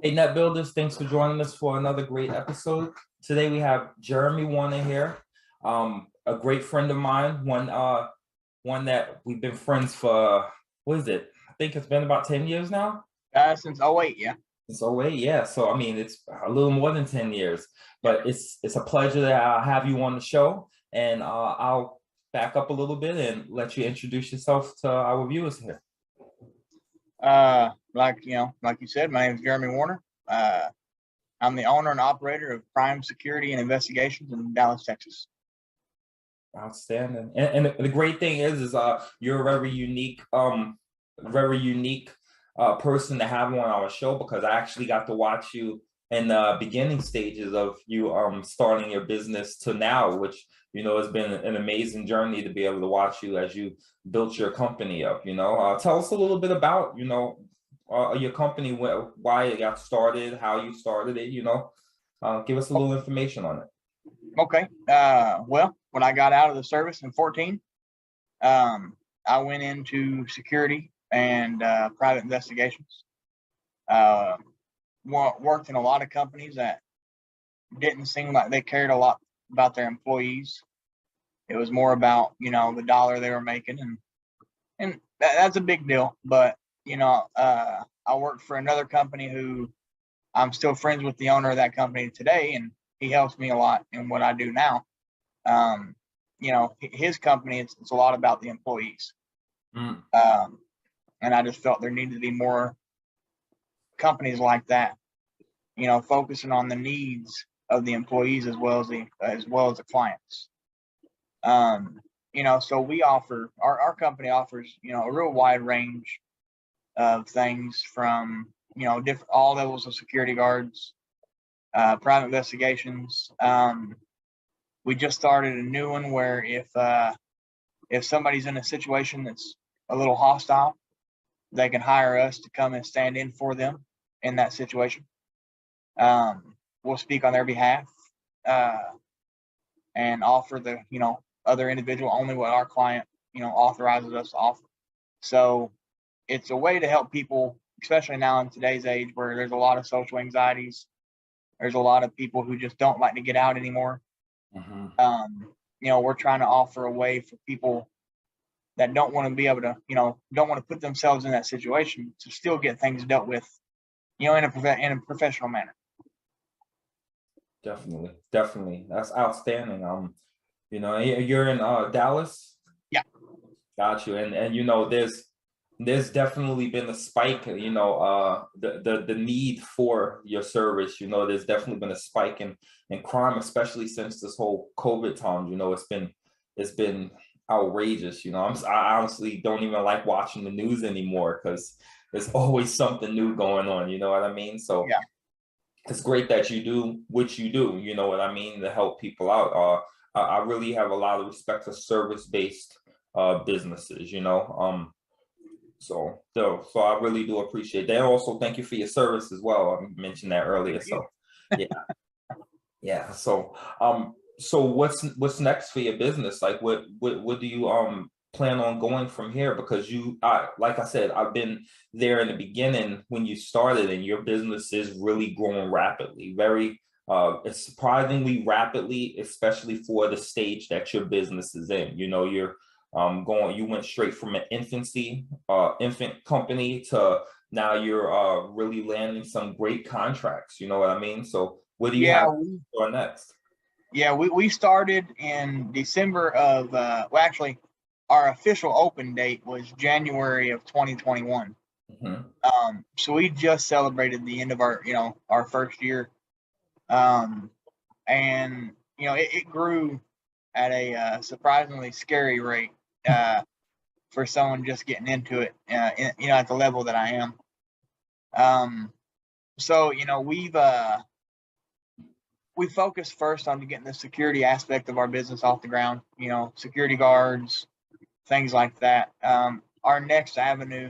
Hey, Net Builders, thanks for joining us for another great episode. Today we have Jeremy Warner here, a great friend of mine, one that we've been friends for, what is it? I think it's been about 10 years now. Since '08, yeah. It's 08, yeah. So I mean, it's a little more than 10 years, Yep. but it's a pleasure to have you on the show. And I'll back up a little bit and let you introduce yourself to our viewers here. Like you said, my name is Jeremy Warner. I'm the owner and operator of Prime Security and Investigations in Dallas, Texas. Outstanding. And the great thing is you're a very unique person to have on our show, because I actually got to watch you in the beginning stages of you starting your business to now, which has been an amazing journey to be able to watch you as you built your company up. Tell us a little bit about your company, why it got started, how you started it. Give us a little information on it. Okay. Well, when I got out of the service in 14, I went into security and private investigations. Worked in a lot of companies that didn't seem like they cared a lot about their employees. It was more about the dollar they were making, and that's a big deal. But I worked for another company who I'm still friends with the owner of that company today, and he helps me a lot in what I do now. His company, it's a lot about the employees. And I just felt there needed to be more companies like that, focusing on the needs of the employees as well as the clients. So we offer, our company offers, a real wide range of things from, all levels of security guards, private investigations. We just started a new one where if somebody's in a situation that's a little hostile, they can hire us to come and stand in for them in that situation. We'll speak on their behalf and offer the other individual only what our client authorizes us to offer. So it's a way to help people, especially now in today's age where there's a lot of social anxieties. There's a lot of people who just don't like to get out anymore. We're trying to offer a way for people that don't want to be able to, don't want to put themselves in that situation to still get things dealt with, in a professional manner. Definitely. That's outstanding. You're in Dallas? Yeah. Got you. And there's definitely been a spike, the need for your service. There's definitely been a spike in crime, especially since this whole COVID time. It's been outrageous. I honestly don't even like watching the news anymore because there's always something new going on. You know what I mean? So yeah. It's great that you do what you do, you know what I mean, to help people out. I really have a lot of respect for service-based businesses, so I really do appreciate that. Also, thank you for your service as well. I mentioned that earlier. So yeah. So what's next for your business? Like what do you plan on going from here? Because like I said, I've been there in the beginning when you started, and your business is really growing rapidly, very surprisingly rapidly, especially for the stage that your business is in. You're you went straight from an infant company to now you're really landing some great contracts. You know what I mean? So what do you have for next? Yeah, we started in December of actually our official open date was January of 2021. So we just celebrated the end of our first year. And it grew at a surprisingly scary rate for someone just getting into it, at the level that I am. So we focused first on getting the security aspect of our business off the ground, security guards, things like that. Our next avenue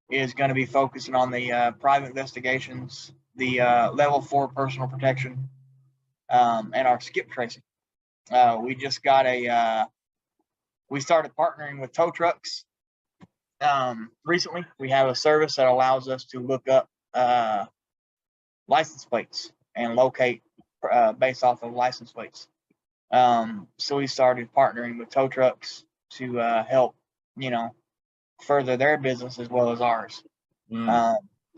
is going to be focusing on the private investigations, the level 4 personal protection, and our skip tracing. We just got we started partnering with tow trucks recently. We have a service that allows us to look up license plates and locate based off of license plates. So we started partnering with tow trucks to help, further their business as well as ours.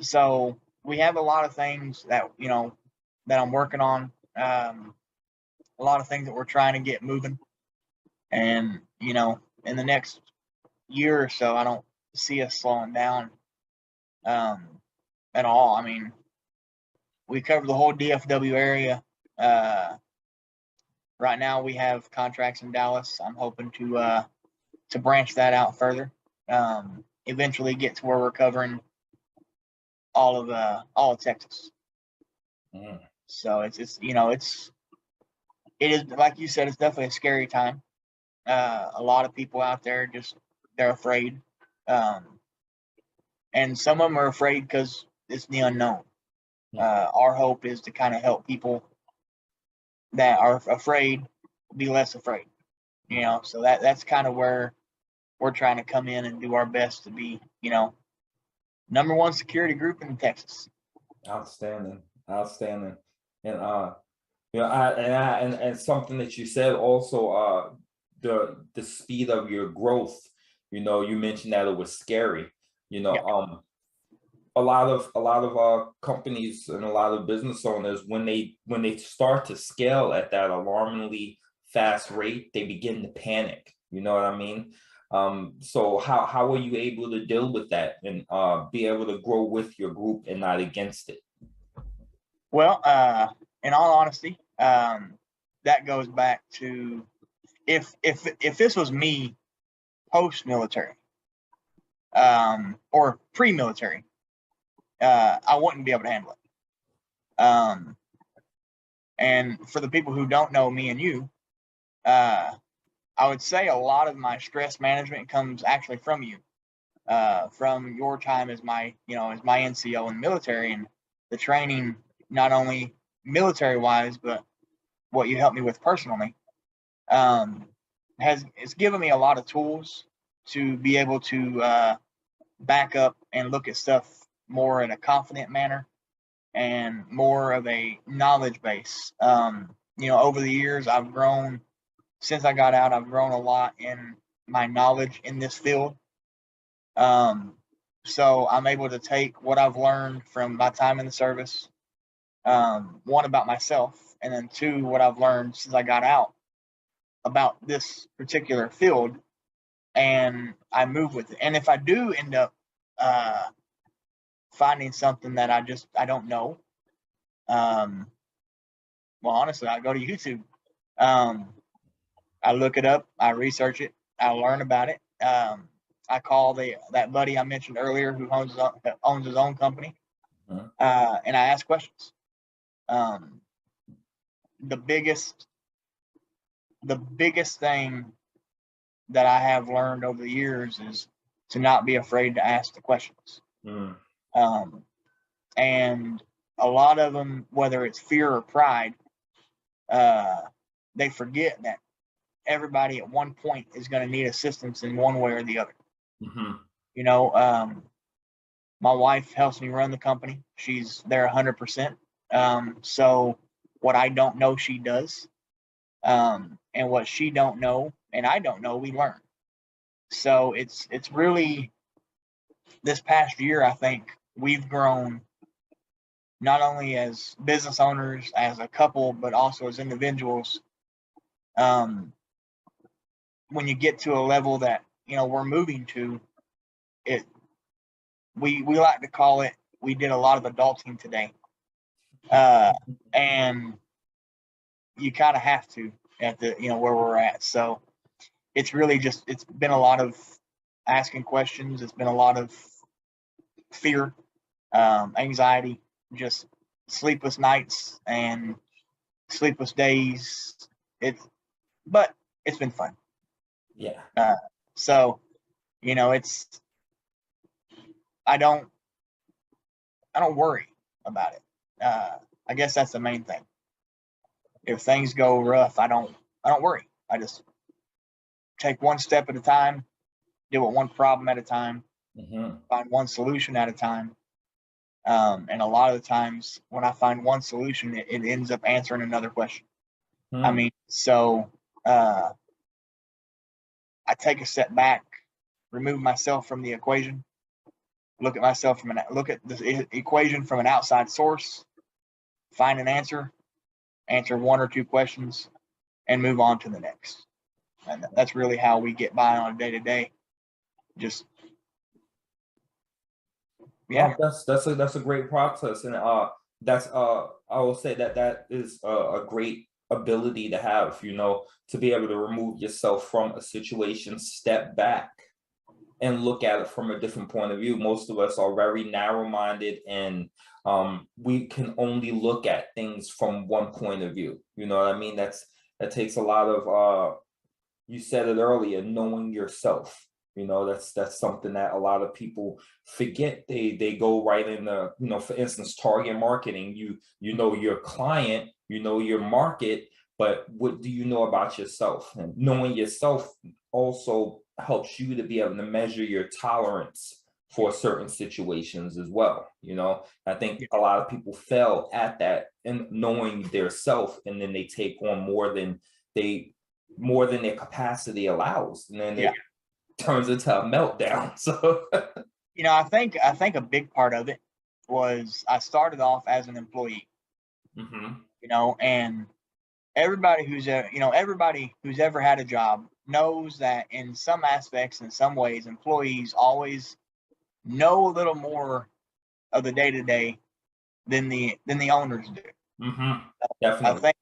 So we have a lot of things that that I'm working on. A lot of things that we're trying to get moving, and in the next year or so, I don't see us slowing down at all. I mean, we cover the whole DFW area. Right now, we have contracts in Dallas. I'm hoping to branch that out further. Eventually, get to where we're covering all of Texas. So it is, like you said, it's definitely a scary time. A lot of people out there they're afraid, and some of them are afraid because it's the unknown. Our hope is to kind of help people that are afraid be less afraid. So that's kind of where we're trying to come in and do our best to be, number one security group in Texas. Outstanding, outstanding. And and something that you said also, the speed of your growth. You mentioned that it was scary. Yeah. A lot of companies and a lot of business owners, when they start to scale at that alarmingly fast rate, they begin to panic. You know what I mean? So how are you able to deal with that and be able to grow with your group and not against it? Well, in all honesty, that goes back to if this was me post military, or pre-military, I wouldn't be able to handle it. And for the people who don't know me and you, I would say a lot of my stress management comes actually from you, from your time as my NCO in the military, and the training, not only military wise, but what you helped me with personally, it's given me a lot of tools to be able to back up and look at stuff more in a confident manner and more of a knowledge base. Over the years, I've grown. Since I got out, I've grown a lot in my knowledge in this field. So I'm able to take what I've learned from my time in the service, one, about myself, and then two, what I've learned since I got out about this particular field, and I move with it. And if I do end up finding something that I don't know, well, honestly, I go to YouTube. I look it up, I research it, I learn about it. I call that buddy I mentioned earlier who owns his own company, and I ask questions. The biggest thing that I have learned over the years is to not be afraid to ask the questions. And a lot of them, whether it's fear or pride, they forget that everybody at one point is going to need assistance in one way or the other. My wife helps me run the company. She's there 100%. So what I don't know, she does. And what she don't know and I don't know, we learn. So it's really, this past year, I think we've grown not only as business owners, as a couple, but also as individuals. When you get to a level that we're moving to, we like to call it, we did a lot of adulting today, and you kind of have to at the where we're at. So it's really it's been a lot of asking questions. It's been a lot of fear, anxiety, just sleepless nights and sleepless days. But it's been fun. Yeah. So I don't worry about it. I guess that's the main thing. If things go rough, I don't worry. I just take one step at a time, deal with one problem at a time, find one solution at a time, And a lot of the times when I find one solution, it ends up answering another question. I mean, so I take a step back, remove myself from the equation, look at the equation from an outside source, find an answer one or two questions, and move on to the next. And that's really how we get by on a day to day. Just yeah. That's a great process, and that's I will say that that is a great ability to have, you know, to be able to remove yourself from a situation, step back, and look at it from a different point of view. Most of us are very narrow-minded, and we can only look at things from one point of view. You know what I mean? That takes a lot of you said it earlier, knowing yourself. You know, that's something that a lot of people forget. They go right in the, you know, for instance, target marketing. You know your client, you know your market, but what do you know about yourself? And knowing yourself also helps you to be able to measure your tolerance for certain situations as well. You know, I think a lot of people fail at that in knowing their self, and then they take on more than their capacity allows, and then it turns into a meltdown. So you know, I think a big part of it was I started off as an employee. You know, and everybody who's ever had a job knows that in some aspects, in some ways, employees always know a little more of the day to day than the owners do. Definitely. I think,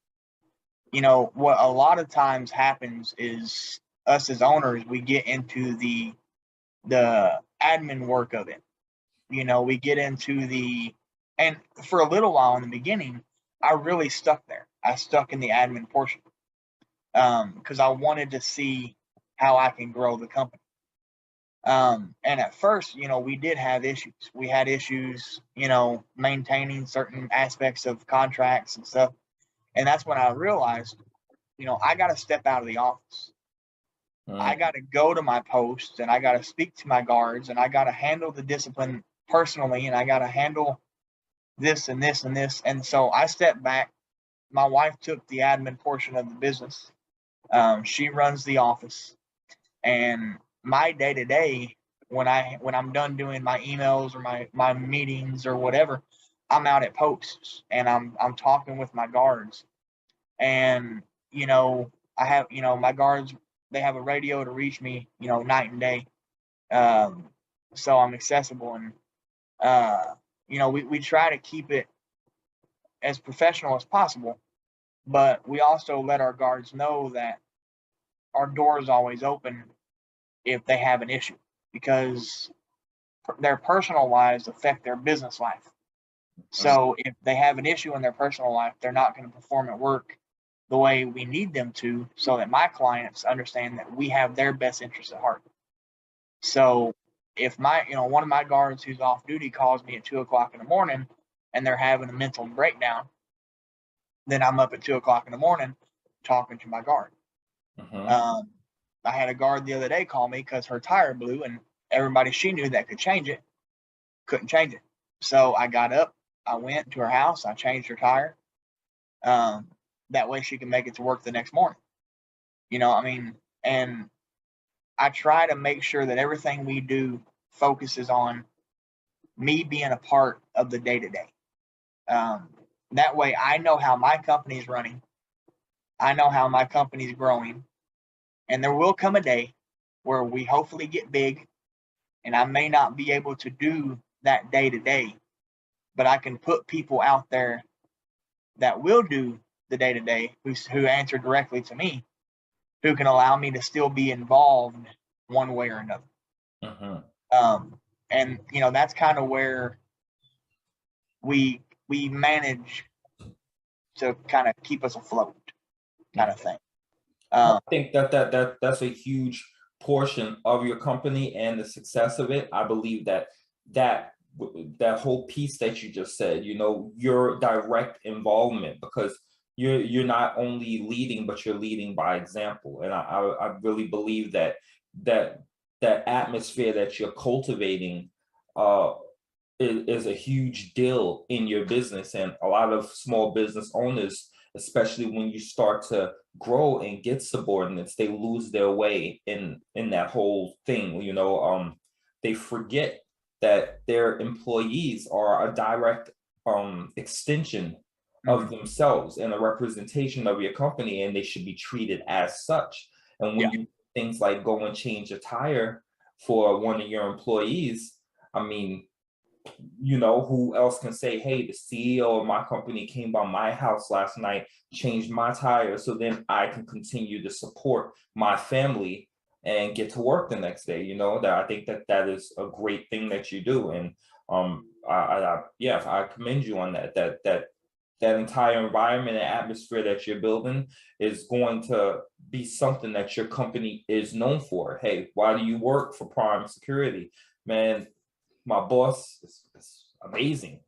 you know, what a lot of times happens is us as owners, we get into the admin work of it. You know, we get into and for a little while in the beginning, I really stuck there. I stuck in the admin portion because I wanted to see how I can grow the company. And at first, you know, we did have issues. We had issues, you know, maintaining certain aspects of contracts and stuff. And that's when I realized, you know, I got to step out of the office. I got to go to my post, and I got to speak to my guards, and I got to handle the discipline personally, and I got to handle this and this and this. And so I stepped back. My wife took the admin portion of the business. She runs the office, and my day to day, when I'm done doing my emails or my meetings or whatever, I'm out at posts, and I'm talking with my guards. And you know, I have, you know, my guards, they have a radio to reach me, you know, night and day. So I'm accessible, and you know, we try to keep it as professional as possible, but we also let our guards know that our door is always open if they have an issue, because their personal lives affect their business life. So if they have an issue in their personal life, they're not going to perform at work the way we need them to, so that my clients understand that we have their best interests at heart. So if one of my guards who's off duty calls me at 2 o'clock in the morning and they're having a mental breakdown, then I'm up at 2 o'clock in the morning talking to my guard. I had a guard the other day call me because her tire blew, and everybody she knew that could change it couldn't change it. So I got up, I went to her house, I changed her tire. That way she can make it to work the next morning. You know, I mean, and I try to make sure that everything we do focuses on me being a part of the day to day. That way I know how my company is running. I know how my company is growing. And there will come a day where we hopefully get big, and I may not be able to do that day to day, but I can put people out there that will do the day to day, who answer directly to me, who can allow me to still be involved one way or another. And you know, that's kind of where we manage to kind of keep us afloat, kind of thing. I think that's a huge portion of your company and the success of it. I believe that whole piece that you just said, you know, your direct involvement, because you're not only leading, but you're leading by example. And I really believe that atmosphere that you're cultivating is a huge deal in your business. And a lot of small business owners, especially when you start to grow and get subordinates, they lose their way in that whole thing. They forget that their employees are a direct extension of themselves and a representation of your company, and they should be treated as such. And when Yeah. you do things like go and change a tire for one of your employees, I mean, who else can say, hey, the CEO of my company came by my house last night, changed my tire, so then I can continue to support my family and get to work the next day. That I think that is a great thing that you do. And I commend you on that entire environment and atmosphere that you're building is going to be something that your company is known for. Hey, why do you work for Prime Security? Man, my boss is amazing.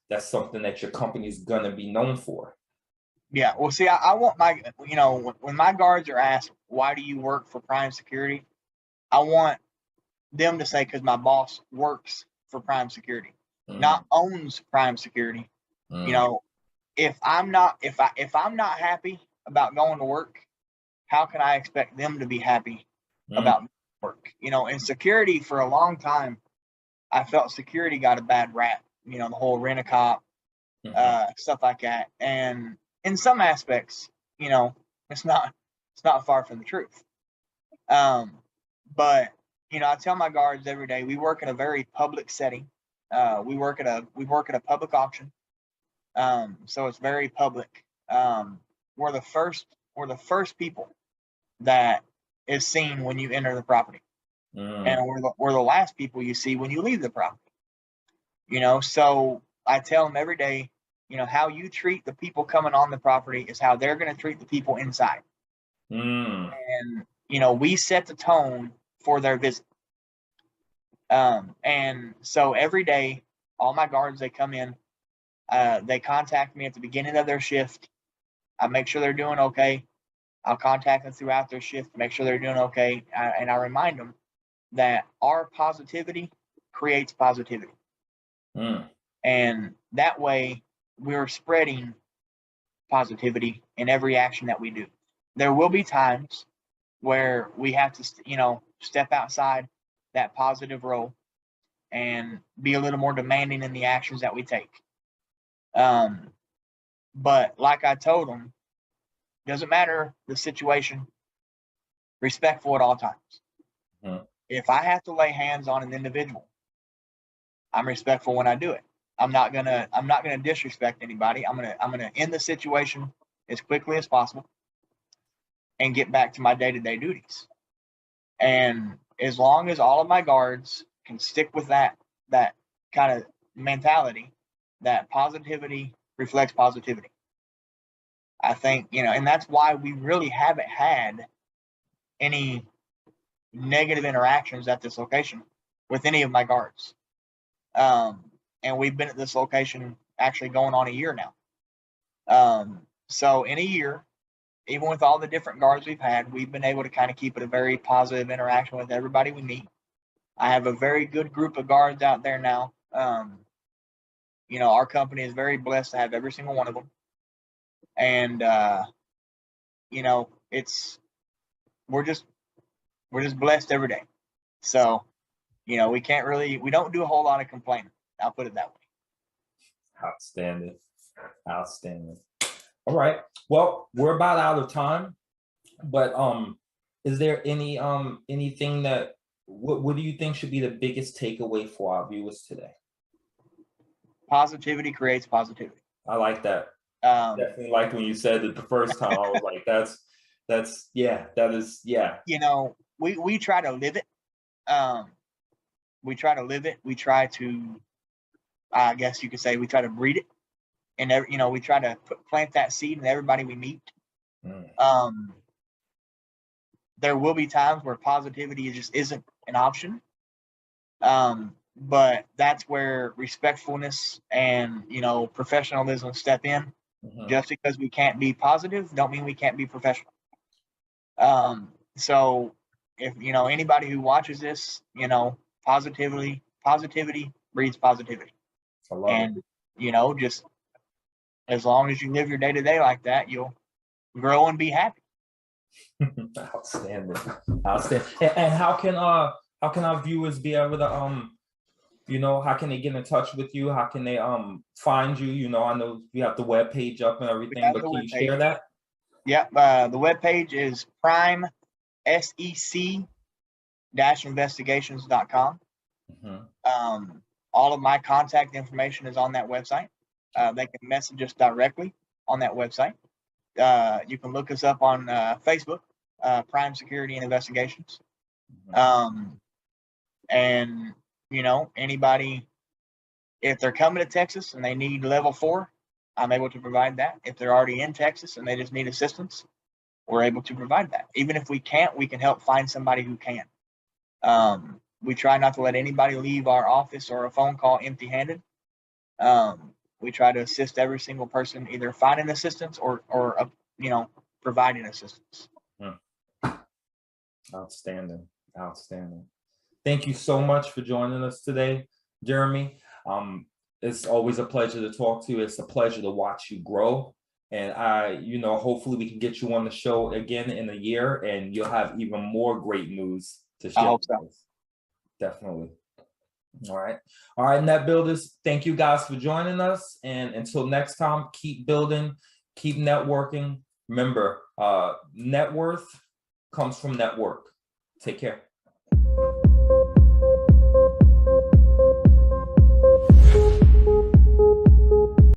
That's something that your company is going to be known for. Yeah. Well, see, I want my, when my guards are asked, why do you work for Prime Security? I want them to say, because my boss works for Prime Security, not owns Prime Security. If I'm not happy about going to work, how can I expect them to be happy about work? In security for a long time, I felt security got a bad rap. The whole rent-a-cop, stuff like that. And in some aspects, it's not far from the truth. But I tell my guards every day, we work in a very public setting. We work at a public auction. So it's very public. We're the first people that is seen when you enter the property. And we're the last people you see when you leave the property. So I tell them every day, how you treat the people coming on the property is how they're going to treat the people inside. And we set the tone for their visit. And so every day, all my guards, they come in, they contact me at the beginning of their shift. I make sure they're doing okay. I'll contact them throughout their shift to make sure they're doing okay. And I remind them that our positivity creates positivity. And that way we're spreading positivity in every action that we do. There will be times where we have to, step outside that positive role and be a little more demanding in the actions that we take. But like I told them, doesn't matter the situation, respectful at all times. If I have to lay hands on an individual, I'm respectful when I do it. I'm not gonna disrespect anybody. I'm gonna end the situation as quickly as possible and get back to my day-to-day duties. And as long as all of my guards can stick with that kind of mentality, that positivity reflects positivity, I think, and that's why we really haven't had any negative interactions at this location with any of my guards. And we've been at this location actually going on a year now. So in a year, even with all the different guards we've had, we've been able to kind of keep it a very positive interaction with everybody we meet. I have a very good group of guards out there now. Our company is very blessed to have every single one of them. And, we're just blessed every day. So, we don't do a whole lot of complaining. I'll put it that way. Outstanding. All right. Well, we're about out of time, but is there anything that what do you think should be the biggest takeaway for our viewers today? Positivity creates positivity. I like that. Definitely like when you said it the first time. I was like, that is. We try to live it. We try to live it. We try to, I guess you could say, we try to breed it. And, we try to plant that seed in everybody we meet. There will be times where positivity just isn't an option. But that's where respectfulness and, professionalism step in. Just because we can't be positive, don't mean we can't be professional. So if, anybody who watches this, positivity breeds positivity. I love And, you know, just as long as you live your day to day like that, you'll grow and be happy. Outstanding. Outstanding. And how can our viewers be able to you know, how can they get in touch with you? How can they find you? You know, I know you have the web page up and everything, but can you share that? Yeah, the web page is prime sec-investigations.com. All of my contact information is on that website. They can message us directly on that website. You can look us up on Facebook, Prime Security and Investigations. And, you know, anybody, if they're coming to Texas and they need level 4, I'm able to provide that. If they're already in Texas and they just need assistance, we're able to provide that. Even if we can't, we can help find somebody who can. We try not to let anybody leave our office or a phone call empty-handed. We try to assist every single person, either finding assistance or you know, providing assistance. Outstanding. Outstanding. Thank you so much for joining us today, Jeremy. It's always a pleasure to talk to you. It's a pleasure to watch you grow. And you know, hopefully we can get you on the show again in a year and you'll have even more great news to share. I hope so. Definitely. All right. All right, net builders, thank you guys for joining us. And until next time, keep building, keep networking. Remember, net worth comes from network. Take care.